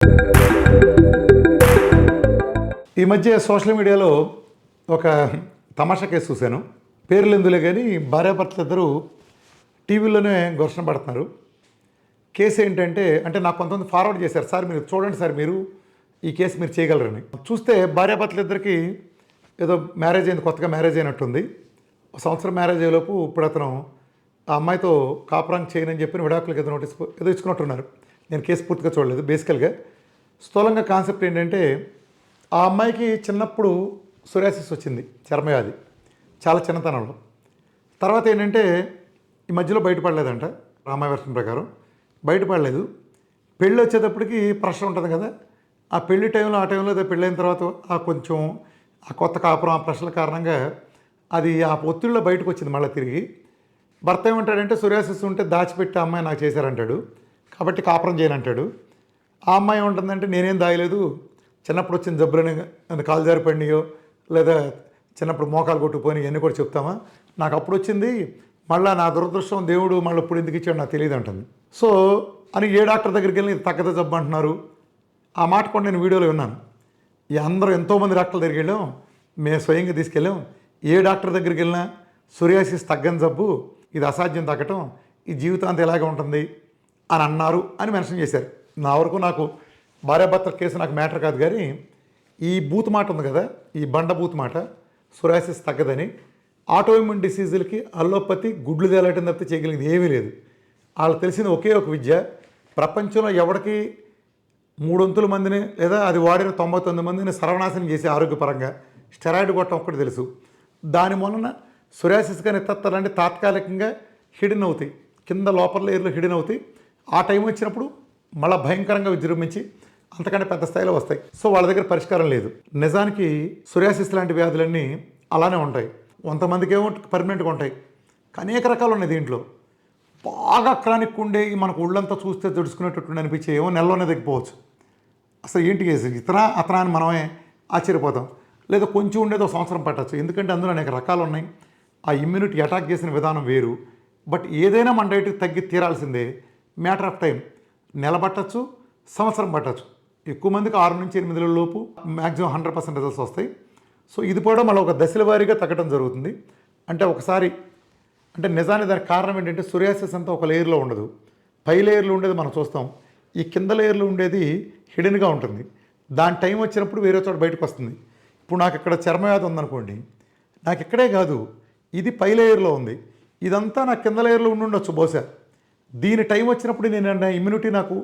ఈ మధ్య సోషల్ మీడియాలో ఒక తమాషా కేసు చూశాను. పేర్లు ఎందులే కానీ భార్యాభర్తలు ఇద్దరు టీవీలోనే ఘర్షణ పడుతున్నారు. కేసు ఏంటంటే నాకు కొంతమంది ఫార్వర్డ్ చేశారు, సార్ మీరు చూడండి సార్, మీరు ఈ కేసు మీరు చేయగలరని. చూస్తే భార్యాభర్తలు ఇద్దరికి ఏదో మ్యారేజ్ అయింది, కొత్తగా మ్యారేజ్ అయినట్టుంది. ఒక సంవత్సరం మ్యారేజ్ అయ్యేలోపు ఇప్పుడు అతను ఆ అమ్మాయితో కాపురాంగ్ చేయనని చెప్పి విడాకులకి ఏదో నోటీస్ ఏదో ఇచ్చుకున్నట్టున్నారు. నేను కేసు పూర్తిగా చూడలేదు. బేసికల్గా స్థూలంగా కాన్సెప్ట్ ఏంటంటే ఆ అమ్మాయికి చిన్నప్పుడు సోరియాసిస్ వచ్చింది, చర్మవ్యాధి, చాలా చిన్నతనంలో. తర్వాత ఏంటంటే ఈ మధ్యలో బయటపడలేదంట, రామాయ వర్షం ప్రకారం బయటపడలేదు. పెళ్ళి వచ్చేటప్పటికి ప్రెషర్ ఉంటుంది కదా, ఆ పెళ్లి టైంలో ఆ టైంలో ఏదో పెళ్ళైన తర్వాత కొంచెం ఆ కొత్త కాపురం ఆ ప్రెషర్ కారణంగా అది ఆ ఒత్తిడిలో బయటకు వచ్చింది. మళ్ళీ తిరిగి భర్త ఏమంటాడంటే సోరియాసిస్ ఉంటే దాచిపెట్టి ఆ అమ్మాయి నాకు చేశారంటాడు, కాబట్టి కాపురం చేయనంటాడు. ఆ అమ్మాయి ఏముంటుందంటే నేనేం దాయలేదు, చిన్నప్పుడు వచ్చిన జబ్బులని కాలు జారి పడినాయో లేదా చిన్నప్పుడు మోకాలు కొట్టుకుపోయి ఇవన్నీ కూడా చెప్తామా, నాకు అప్పుడు వచ్చింది, మళ్ళీ నా దురదృష్టం దేవుడు మళ్ళీ ఇప్పుడు ఎందుకు ఇచ్చాడు నాకు తెలియదు అంటుంది. సో అని ఏ డాక్టర్ దగ్గరికి వెళ్ళి ఇది తగ్గద జబ్బు అంటున్నారు. ఆ మాట కూడా నేను వీడియోలో విన్నాను. ఈ అందరూ ఎంతోమంది డాక్టర్ల దగ్గరికి వెళ్ళాం, మేము స్వయంగా తీసుకెళ్ళాం, ఏ డాక్టర్ దగ్గరికి వెళ్ళినా సోరియాసిస్ తగ్గని జబ్బు, ఇది అసాధ్యం తగ్గటం, ఈ జీవితాంతం ఎలాగే ఉంటుంది అని అన్నారు అని మెన్షన్ చేశారు. నా వరకు నాకు భార్యాభర్తల కేసు నాకు మ్యాటర్ కాదు, కానీ ఈ బూత్ మాట ఉంది కదా, ఈ బండ బూత్ మాట, సోరియాసిస్ తగ్గదని, ఆటోఇమ్యూన్ డిసీజులకి అల్లోపతి గుడ్లు తేలటం తప్పితే చేయగలిగింది ఏమీ లేదు. వాళ్ళకి తెలిసిన ఒకే ఒక విద్య, ప్రపంచంలో ఎవరికి 300 మందిని లేదా అది వాడిన 99 మందిని సర్వనాశనం చేసే ఆరోగ్యపరంగా స్టెరాయిడ్ కొట్టడం ఒక్కటి తెలుసు. దాని వలన సోరియాసిస్ కానీ ఇతరులంటే తాత్కాలికంగా హిడెన్ అవుతాయి, కింద లోపల లేయర్లో హిడెన్ అవుతాయి. ఆ టైం వచ్చినప్పుడు మళ్ళీ భయంకరంగా విజృంభించి అంతకంటే పెద్ద స్థాయిలో వస్తాయి. సో వాళ్ళ దగ్గర పరిష్కారం లేదు. నిజానికి సోరియాసిస్ లాంటి వ్యాధులన్నీ అలానే ఉంటాయి. కొంతమందికి ఏమో పర్మనెంట్గా ఉంటాయి, అనేక రకాలు ఉన్నాయి దీంట్లో. బాగా క్రానిక్ ఉండే మనకు ఒళ్ళంతా చూస్తే జడుచుకునేటట్టు అనిపించే ఏమో నెలలోనే తగ్గిపోవచ్చు. అసలు ఏంటి కేసు అతనా అని మనమే ఆశ్చర్యపోతాం. లేదా కొంచెం ఉండేది ఒక సంవత్సరం పట్టచ్చు, ఎందుకంటే అందులో అనేక రకాలు ఉన్నాయి. ఆ ఇమ్యూనిటీ అటాక్ చేసిన విధానం వేరు. బట్ ఏదైనా మన డైట్ తగ్గి తీరాల్సిందే, మ్యాటర్ ఆఫ్ టైం. నెల పట్టచ్చు, సంవత్సరం పట్టచ్చు. ఎక్కువ మందికి 6 నుంచి 8 నెలల లోపు మ్యాక్సిమం 100% రిజల్ట్స్ వస్తాయి. సో ఇది కూడా మళ్ళీ ఒక దశల వారీగా తగ్గడం జరుగుతుంది. అంటే ఒకసారి అంటే నిజానికి దానికి కారణం ఏంటంటే సోరియాసిస్ అంతా ఒక లేయర్లో ఉండదు, పై లేయర్లో ఉండేది మనం చూస్తాం. ఈ కింద లేయర్లో ఉండేది హిడెన్గా ఉంటుంది. దాని టైం వచ్చినప్పుడు వేరే చోట బయటకు వస్తుంది. ఇప్పుడు నాకు ఇక్కడ చర్మవ్యాధి ఉందనుకోండి, నాకు ఇక్కడే కాదు, ఇది పై లేయర్లో ఉంది, ఇదంతా నాకు కింద లేయర్లో ఉండొచ్చు బహుశా. దీని టైం వచ్చినప్పుడు నేను ఇమ్యూనిటీ నాకు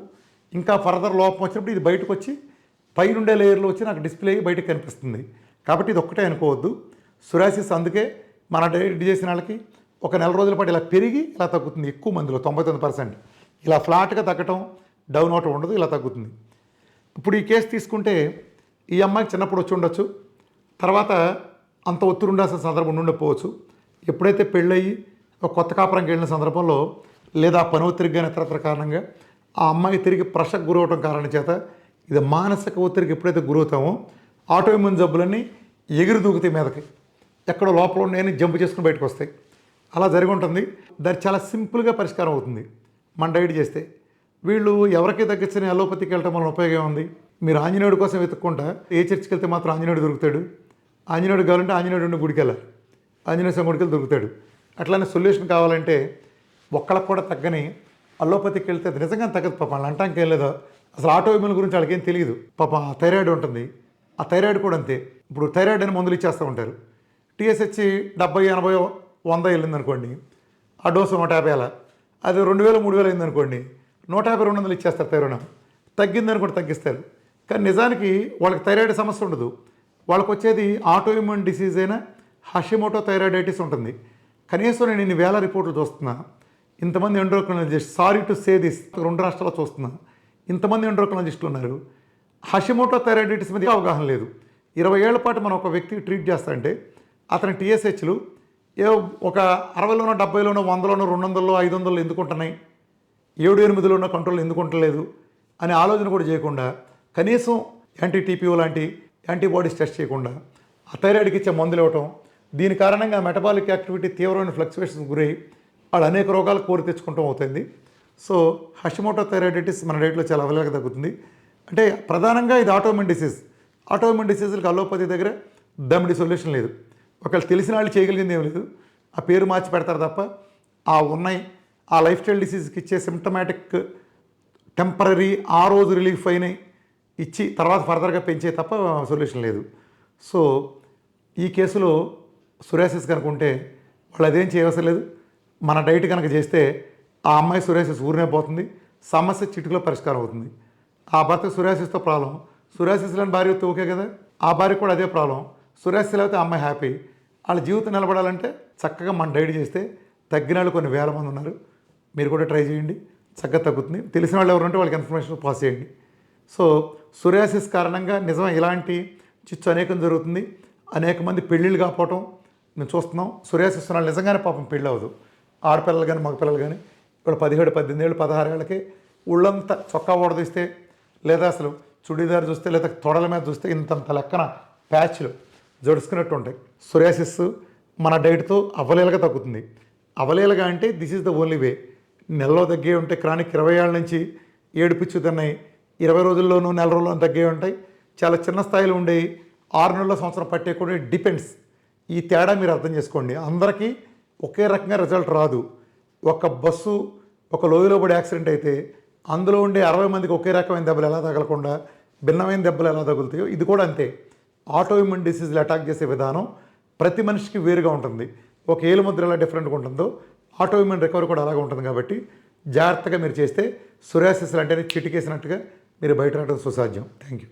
ఇంకా ఫర్దర్ లోపం వచ్చినప్పుడు ఇది బయటకు వచ్చి పైనుండే లేయర్లో వచ్చి నాకు డిస్ప్లే అయ్యి బయటకు కనిపిస్తుంది. కాబట్టి ఇది ఒక్కటే అనుకోవద్దు సోరియాసిస్. అందుకే మన డైట్ చేసిన వాళ్ళకి ఒక నెల రోజుల పాటు ఇలా పెరిగి ఇలా తగ్గుతుంది. ఎక్కువ మందిలో 99% ఇలా ఫ్లాట్గా తగ్గటం, డౌన్ అవటం ఉండదు, ఇలా తగ్గుతుంది. ఇప్పుడు ఈ కేసు తీసుకుంటే ఈ అమ్మాయికి చిన్నప్పుడు వచ్చి ఉండొచ్చు, తర్వాత అంత ఒత్తిడి ఉండాల్సిన సందర్భం ఉండకపోవచ్చు. ఎప్పుడైతే పెళ్ళయి ఒక కొత్త కాపురంకి వెళ్ళిన సందర్భంలో లేదా పని ఒత్తిడికి కానీ ఇతరత్ర కారణంగా ఆ అమ్మాయి తిరిగి ప్రెషర్కి గురవటం కారణం చేత ఇది మానసిక ఒత్తిడికి ఎప్పుడైతే గురవుతామో ఆటోఇమ్యూన్ జబ్బులన్నీ ఎగిరి దూకుతాయి మీదకి, ఎక్కడో లోపల ఉన్నాయని జంప్ చేసుకుని బయటకు వస్తాయి. అలా జరిగి ఉంటుంది. దాన్ని చాలా సింపుల్గా పరిష్కారం అవుతుంది మన డైట్ చేస్తే. వీళ్ళు ఎవరికి తగ్గించని అలోపతికి వెళ్ళటం వల్ల ఉపయోగం ఉంది. మీరు ఆంజనేయుడి కోసం వెతుక్కుంటా ఏ చర్చికి వెళ్తే మాత్రం ఆంజనేయుడు దొరుకుతాడు. ఆంజనేయుడు కావాలంటే ఆంజనేయుడు ఉన్న గుడికి వెళ్ళాలి, ఆంజనేయ స్వామి గుడికి దొరుకుతాడు. అట్లానే సొల్యూషన్ కావాలంటే ఒక్కళ్ళకు కూడా తగ్గని అలోపతికి వెళ్తే అది నిజంగా తగ్గదు. పాపం వాళ్ళు అంటానికి ఏం లేదో, అసలు ఆటోఇమ్యూన్ గురించి వాళ్ళకి ఏం తెలియదు. పాపం ఆ థైరాయిడ్ ఉంటుంది, ఆ థైరాయిడ్ కూడా అంతే. ఇప్పుడు థైరాయిడ్ అని మందులు ఇచ్చేస్తూ ఉంటారు. టీఎస్హెచ్ 70, 80, 100 వెళ్ళింది అనుకోండి, ఆ డోసు 150 అలా. అది 2000, 3000 అయింది అనుకోండి, 150, 200 ఇచ్చేస్తారు థైరాయిడ్. తగ్గిందని కూడా తగ్గిస్తారు. కానీ నిజానికి వాళ్ళకి థైరాయిడ్ సమస్య ఉండదు. వాళ్ళకి వచ్చేది ఆటోఇమ్యూన్ డిసీజ్ అయినా హషిమోటో థైరాయిడైటిస్ ఉంటుంది. కనీసం నేను ఇన్ని వేల రిపోర్ట్లు చూస్తున్నా, ఇంతమంది endocrinologist, sorry to say this, 2 రాష్ట్రాల్లో చూస్తున్నా, ఇంతమంది ఎండోక్రినాలజిస్టులు ఉన్నారు. హషిమోటో థైరాయిడైటిస్ మీద అవగాహన లేదు. 20 ఏళ్ల పాటు మనం ఒక వ్యక్తికి ట్రీట్ చేస్తారంటే అతని టీఎస్హెచ్లు ఒక 60లోనో 70లోనో 100లోనో 200లో 500లో ఎందుకు ఉంటున్నాయి, 7-8లోనో కంట్రోల్ ఎందుకు ఉండలేదు అనే ఆలోచన కూడా చేయకుండా, కనీసం యాంటీ-టీపీఓ లాంటి యాంటీబాడీస్ టెస్ట్ చేయకుండా ఆ థైరాయిడ్కి ఇచ్చే మందులు ఇవ్వటం, దీని కారణంగా మెటబాలిక్ యాక్టివిటీ తీవ్రమైన ఫ్లక్చువేషన్స్ గురై వాళ్ళు అనేక రోగాలు కోరి తెచ్చుకుంటూ అవుతుంది. సో హషిమోటో థైరాయిడైటిస్ మన డైట్లో చాలా అవైలబుల్గా తగ్గుతుంది. అంటే ప్రధానంగా ఇది ఆటోఇమ్యూన్ డిసీజ్. ఆటోఇమ్యూన్ డిసీజులకు అలోపతి దగ్గర దమ్మిడి సొల్యూషన్ లేదు. ఒకవేళ తెలిసిన వాళ్ళు చేయగలిగింది ఏం లేదు, ఆ పేరు మార్చి పెడతారు తప్ప ఆ ఉన్నాయి ఆ లైఫ్ స్టైల్ డిసీజ్కి ఇచ్చే సిమ్టమాటిక్ టెంపరరీ ఆ రోజు రిలీఫ్ అయినాయి ఇచ్చి తర్వాత ఫర్దర్గా పెంచే తప్ప సొల్యూషన్ లేదు. సో ఈ కేసులో సొరియాసిస్ కనుక ఉంటే వాళ్ళు అదేం చేయవసరం లేదు. మన డైట్ కనుక చేస్తే ఆ అమ్మాయి సొరియాసిస్ ఊరినే పోతుంది, సమస్య చిటికలో పరిష్కారం అవుతుంది. ఆ భర్త సొరియాసిస్తో ప్రాబ్లం, సొరియాసిస్ లేని భార్య వస్తే ఓకే కదా, ఆ భార్య కూడా అదే ప్రాబ్లం, సొరియాసిస్ లేకపోతే ఆ అమ్మాయి హ్యాపీ. వాళ్ళ జీవితం నిలబడాలంటే చక్కగా మన డైట్ చేస్తే తగ్గిన వాళ్ళు కొన్ని వేల మంది ఉన్నారు. మీరు కూడా ట్రై చేయండి, చక్కగా తగ్గుతుంది. తెలిసిన వాళ్ళు ఎవరు ఉంటే వాళ్ళకి ఇన్ఫర్మేషన్ పాస్ చేయండి. సో సొరియాసిస్ కారణంగా నిజమే ఇలాంటి చిచ్చు అనేకం జరుగుతుంది. అనేక మంది పెళ్ళిళ్ళు కాకపోవటం మేము చూస్తున్నాం. సొరియాసిస్ వాళ్ళు నిజంగానే పాపం పెళ్ళి అవ్వదు. ఆడపిల్లలు కానీ మగపిల్లలు కానీ ఇప్పుడు 17, 18 ఏళ్ళు 16 ఏళ్ళకి ఒళ్ళంతా చొక్కా ఓడదీస్తే లేదా అసలు చుడీదార్ చూస్తే లేదా తొడల మీద చూస్తే ఇంతంత లెక్కన ప్యాచ్లు జడుచుకున్నట్టు ఉంటాయి. సొరియాసిస్ మన డైట్తో అవలీలగా తగ్గుతుంది. అవలీలగా అంటే this is the only way. నెలలో తగ్గే ఉంటాయి, క్రానిక్ 20 ఏళ్ళ నుంచి ఏడుపిచ్చుతున్నాయి, 20 రోజుల్లోనూ నెల రోజుల్లోనూ తగ్గే ఉంటాయి. చాలా చిన్న స్థాయిలో ఉండేవి 6 నెలల సంవత్సరం పట్టే కూడా డిపెండ్స్. ఈ తేడా మీరు అర్థం చేసుకోండి. అందరికీ ఒకే రకంగా రిజల్ట్ రాదు. ఒక బస్సు ఒక లోయలో పడి యాక్సిడెంట్ అయితే అందులో ఉండే 60 మందికి ఒకే రకమైన దెబ్బలు ఎలా తగలకుండా భిన్నమైన దెబ్బలు ఎలా తగులుతాయో ఇది కూడా అంతే. ఆటోఇమ్యూన్ డిసీజ్లు అటాక్ చేసే విధానం ప్రతి మనిషికి వేరుగా ఉంటుంది. ఒక ఏలుముద్ర ఎలా డిఫరెంట్గా ఉంటుందో ఆటోఇమ్యూన్ రికవరీ కూడా అలాగే ఉంటుంది. కాబట్టి జాగ్రత్తగా మీరు చేస్తే సొరియాసిస్ అంటేనే చిటికేసినట్టుగా మీరు బయట రావడం సుసాధ్యం. Thank you.